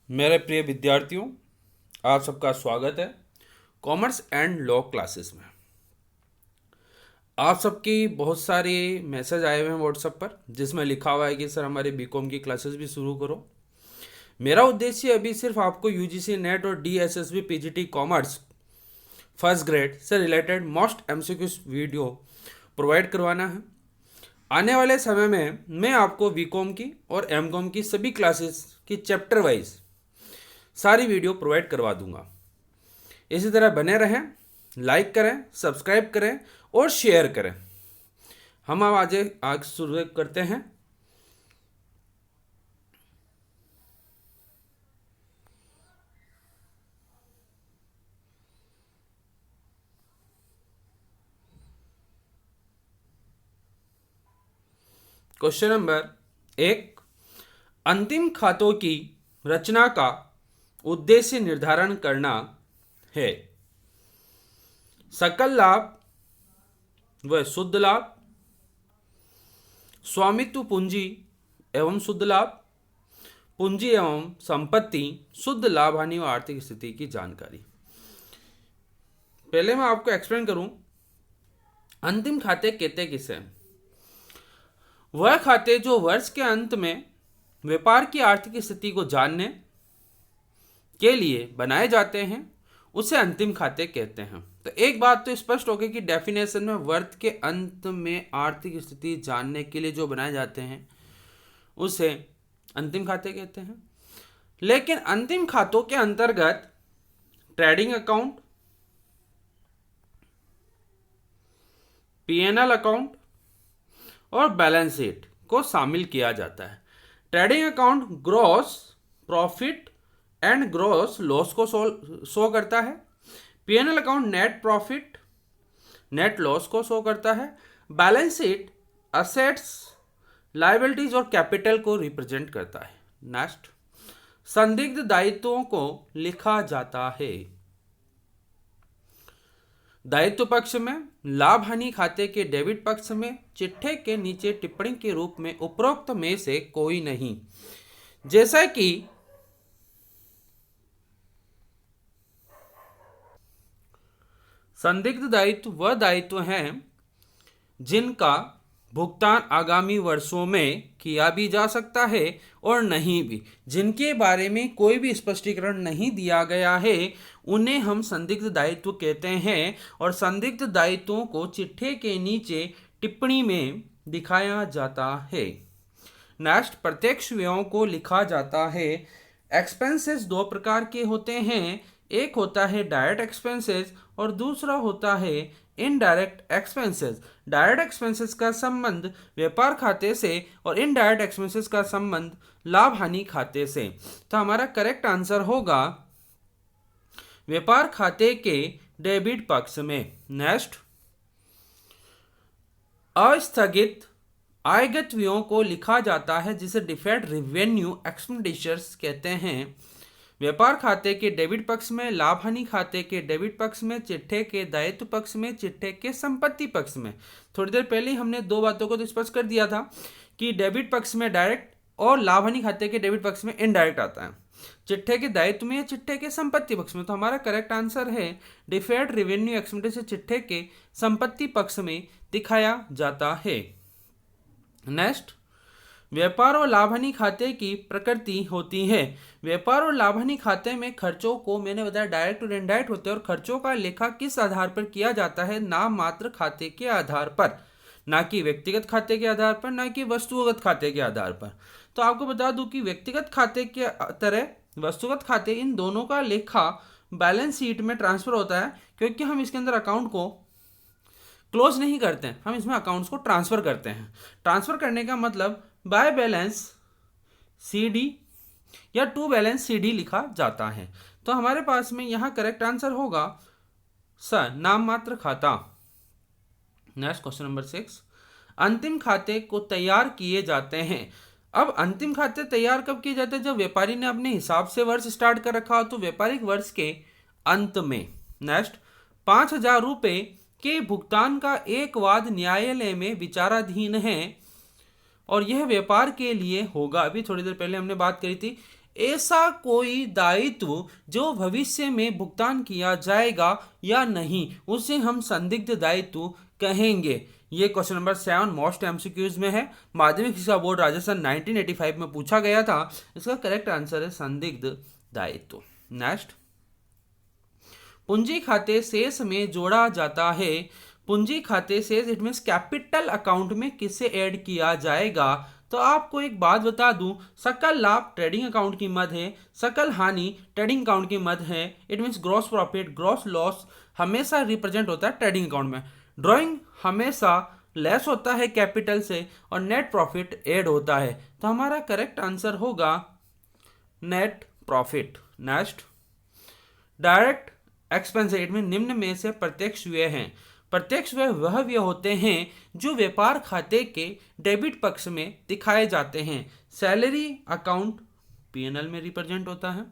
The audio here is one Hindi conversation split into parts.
मेरे प्रिय विद्यार्थियों, आप सबका स्वागत है कॉमर्स एंड लॉ क्लासेस में। आप सबकी बहुत सारे मैसेज आए हुए हैं व्हाट्सएप पर, जिसमें लिखा हुआ है कि सर हमारे बीकॉम की क्लासेस भी शुरू करो। मेरा उद्देश्य अभी सिर्फ आपको यूजीसी नेट और DSSB PGT commerce first grade से related most MCQs video provide करवाना है। आने वाले समय में मैं आपको बीकॉम की और एमकॉम की सभी क्लासेस की चैप्टर वाइज सारी वीडियो प्रोवाइड करवा दूंगा। इसी तरह बने रहें, लाइक करें, सब्सक्राइब करें और शेयर करें। हम अब आज शुरू करते हैं। क्वेश्चन नंबर 1, अंतिम खातों की रचना का उद्देश्य निर्धारण करना है। सकल लाभ व शुद्ध लाभ, स्वामित्व पूंजी एवं शुद्ध लाभ, पूंजी एवं संपत्ति, शुद्ध लाभ हानि व आर्थिक स्थिति की जानकारी। पहले मैं आपको एक्सप्लेन करूं, अंतिम खाते कहते किसे हैं। वह खाते जो वर्ष के अंत में व्यापार की आर्थिक स्थिति को जानने के लिए बनाए जाते हैं, उसे अंतिम खाते कहते हैं। तो एक बात तो स्पष्ट हो गई कि डेफिनेशन में वर्ष के अंत में आर्थिक स्थिति जानने के लिए जो बनाए जाते हैं उसे अंतिम खाते कहते हैं। लेकिन अंतिम खातों के अंतर्गत ट्रेडिंग अकाउंट, पीएनएल अकाउंट और बैलेंस शीट को शामिल किया जाता है। Trading account gross profit and gross loss को शो करता है। PNL account net profit net loss को शो करता है। बैलेंस शीट असेट्स, लायबिलिटीज और कैपिटल को रिप्रेजेंट करता है। नेक्स्ट, संदिग्ध दायित्वों को लिखा जाता है। दायित्व पक्ष में लाभ हानि खाते के डेबिट पक्ष में चिट्ठे के नीचे टिप्पणी के रूप में उपरोक्त में से कोई नहीं। जैसा कि संदिग्ध दायित्व वह दायित्व हैं जिनका भुगतान आगामी वर्षों में किया भी जा सकता है और नहीं भी, जिनके बारे में कोई भी स्पष्टीकरण नहीं दिया गया है, उन्हें हम संदिग्ध दायित्व कहते हैं। और संदिग्ध दायित्वों को चिट्ठे के नीचे टिप्पणी में दिखाया जाता है। नेक्स्ट, प्रत्यक्ष व्ययों को लिखा जाता है। एक्सपेंसेस दो प्रकार के होते हैं, एक होता है डायरेक्ट एक्सपेंसेस और दूसरा होता है इनडायरेक्ट एक्सपेंसेस। डायरेक्ट एक्सपेंसेस का संबंध व्यापार खाते से और इनडायरेक्ट एक्सपेंसेस का संबंध लाभ हानि खाते से। तो हमारा करेक्ट आंसर होगा व्यापार खाते के डेबिट पक्ष में। नेक्स्ट, अस्थगित आयगत व्ययों को लिखा जाता है, जिसे डिफर्ड रेवेन्यू एक्सपेंडिचर्स कहते हैं। व्यापार खाते के डेबिट पक्ष में, लाभ हानि खाते के डेबिट पक्ष में, चिट्ठे के दायित्व पक्ष में, चिट्ठे के संपत्ति पक्ष में। थोड़ी देर पहले हमने दो बातों को तो स्पष्ट कर दिया था कि डेबिट पक्ष में डायरेक्ट और लाभ हानि खाते के डेबिट पक्ष में इनडायरेक्ट आता है। चिट्ठे के दायित्व में या चिट्ठे के संपत्ति पक्ष में। तो हमारा करेक्ट आंसर है डिफर्ड रेवेन्यू एक्सपेंडिचर चिट्ठे के संपत्ति पक्ष में दिखाया जाता है। नेक्स्ट, व्यापार और लाभ हानि खाते की प्रकृति होती है। व्यापार और लाभ हानि खाते में खर्चों को, मैंने बताया, डायरेक्ट और इनडायरेक्ट होते हैं, और खर्चों का लेखा किस आधार पर किया जाता है? नाम मात्र खाते के आधार पर, ना कि व्यक्तिगत खाते के आधार पर, ना कि वस्तुगत खाते के आधार पर। तो आपको बता दूं कि व्यक्तिगत खाते के तरह वस्तुगत खाते, इन दोनों का लेखा बैलेंस शीट में ट्रांसफर होता है, क्योंकि हम इसके अंदर अकाउंट को क्लोज नहीं करते हैं, हम इसमें अकाउंट्स को ट्रांसफर करते हैं। ट्रांसफर करने का मतलब बाय बैलेंस सीडी या टू बैलेंस सीडी लिखा जाता है। तो हमारे पास में यहां करेक्ट आंसर होगा सर नाम मात्र खाता। नेक्स्ट, क्वेश्चन नंबर 6, अंतिम खाते को तैयार किए जाते हैं। अब अंतिम खाते तैयार कब किए जाते हैं? जब व्यापारी ने अपने हिसाब से वर्ष स्टार्ट कर रखा हो, तो व्यापारिक वर्ष के अंत में। नेक्स्ट, 5,000 रुपये के भुगतान का एक वाद न्यायालय में विचाराधीन है और यह व्यापार के लिए होगा। अभी थोड़ी देर पहले हमने बात करी थी, ऐसा कोई दायित्व जो भविष्य में भुगतान किया जाएगा या नहीं, उसे हम संदिग्ध दायित्व कहेंगे। ये क्वेश्चन नंबर 7 मोस्ट एमसीक्यूज में है। माध्यमिक शिक्षा बोर्ड राजस्थान 1985 में पूछा गया था। इसका करेक्ट आंसर है संदिग्ध दायित्व। नेक्स्ट, पूंजी खाते शेष में जोड़ा जाता है। पूंजी खाते शेष इट मीन्स कैपिटल अकाउंट में किसे ऐड किया जाएगा? तो आपको एक बात बता दूं, सकल लाभ ट्रेडिंग अकाउंट की मद है, सकल हानि ट्रेडिंग अकाउंट की मद है। It means gross profit, gross loss हमेशा रिप्रेजेंट होता है ट्रेडिंग अकाउंट में। ड्राइंग हमेशा लेस होता है कैपिटल से और नेट प्रॉफिट ऐड होता है। तो हमारा करेक्ट आंसर होगा net profit. Next, direct expense it mean निम्न में से प्रत्यक्ष व्यय हैं। प्रत्यक्ष व्यय वह व्यय होते हैं जो व्यापार खाते के डेबिट पक्ष में दिखाए जाते हैं। सैलरी अकाउंट पीएनएल में रिप्रेजेंट होता है,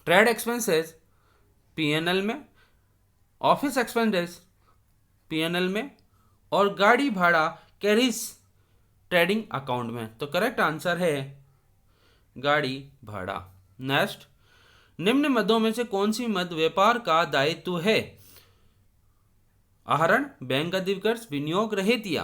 ट्रेड एक्सपेंसेस पीएनएल में, ऑफिस एक्सपेंसेस पीएनएल में और गाड़ी भाड़ा कैरीज ट्रेडिंग अकाउंट में। तो करेक्ट आंसर है गाड़ी भाड़ा। नेक्स्ट, निम्न मदों में से कौन सी मद व्यापार का दायित्व है? आहरण, बैंक अधिविकर्ष, विनियोग, रहेतिया।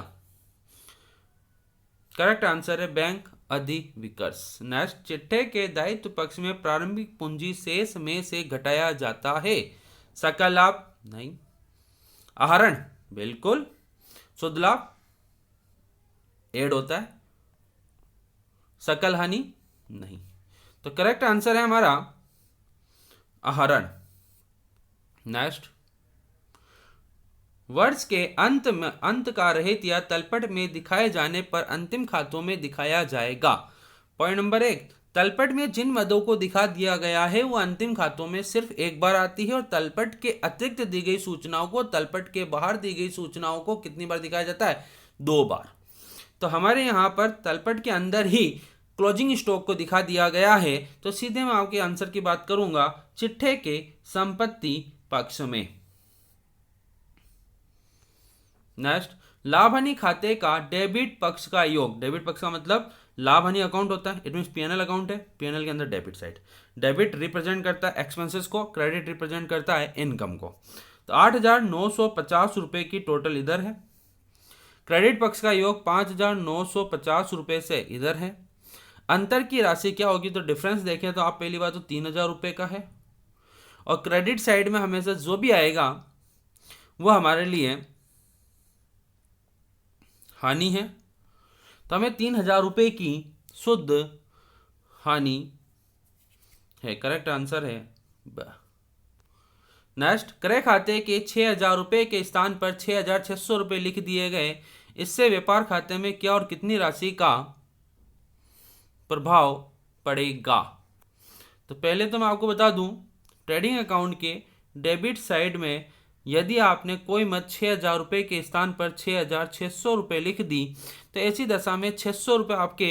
करेक्ट आंसर है बैंक अधिविकर्ष। नेक्स्ट, चिट्ठे के दायित्व पक्ष में प्रारंभिक पूंजी शेष में से घटाया जाता है। सकल लाभ नहीं, आहरण बिल्कुल, शुद्ध लाभ ऐड होता है, सकल हानि नहीं। तो करेक्ट आंसर है हमारा आहरण। नेक्स्ट, वर्ष के अंत का रहेतिया तलपट में दिखाए जाने पर अंतिम खातों में दिखाया जाएगा। पॉइंट नंबर 1, तलपट में जिन मदों को दिखा दिया गया है वो अंतिम खातों में सिर्फ एक बार आती है और तलपट के अतिरिक्त दी गई सूचनाओं को, तलपट के बाहर दी गई सूचनाओं को कितनी बार दिखाया जाता है? 2 बार। तो हमारे यहाँ पर तलपट के अंदर ही क्लोजिंग स्टॉक को दिखा दिया गया है। तो सीधे मैं आपके आंसर की बात करूंगा चिट्ठे के संपत्ति पक्ष में। नेक्स्ट, लाभ हानि खाते का डेबिट पक्ष का योग। डेबिट पक्ष का मतलब लाभ हानि अकाउंट होता है, इट मींस पीएनएल अकाउंट है, पीएनएल के अंदर डेबिट साइड। डेबिट रिप्रेजेंट करता है एक्सपेंसेस को, क्रेडिट रिप्रेजेंट करता है इनकम को। तो 8,950 रुपए की टोटल इधर है, क्रेडिट पक्ष का योग 5,950 रुपए से इधर है। अंतर की राशि क्या होगी? तो डिफरेंस देखें तो आप पहली बात तो 3,000 रुपए का है और क्रेडिट साइड में हमेशा जो भी आएगा वो हमारे लिए हानि है। तो हमें 3,000 रुपए की शुद्ध हानि है। करेक्ट आंसर है ब। नेक्स्ट, क्रय खाते के 6,000 रुपए के स्थान पर 6,600 रुपए लिख दिए गए। इससे व्यापार खाते में क्या और कितनी राशि का प्रभाव पड़ेगा? तो पहले तो मैं आपको बता दूं, ट्रेडिंग अकाउंट के डेबिट साइड में यदि आपने कोई मत 6,000 रुपए के स्थान पर 6,600 रुपए लिख दी तो ऐसी दशा में 600 रुपए आपके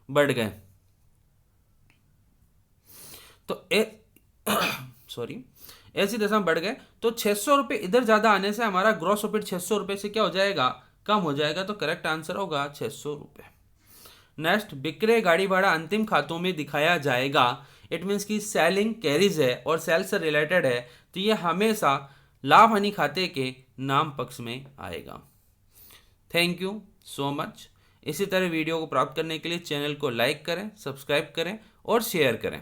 बढ़ गए। तो सॉरी, ऐसी दशा में बढ़ गए तो 600 रुपए इधर ज्यादा आने से हमारा ग्रॉस प्रॉफिट 600 रुपए से क्या हो जाएगा? कम हो जाएगा। तो करेक्ट आंसर होगा 600 रुपए। नेक्स्ट, विक्रय गाड़ी भाड़ा अंतिम खातों में दिखाया जाएगा। इट मीन्स कि सेलिंग कैरीज है और सेल से रिलेटेड है, तो ये हमेशा लाभ हानि खाते के नाम पक्ष में आएगा। Thank you so much. इसी तरह वीडियो को प्राप्त करने के लिए चैनल को लाइक करें, सब्सक्राइब करें और शेयर करें।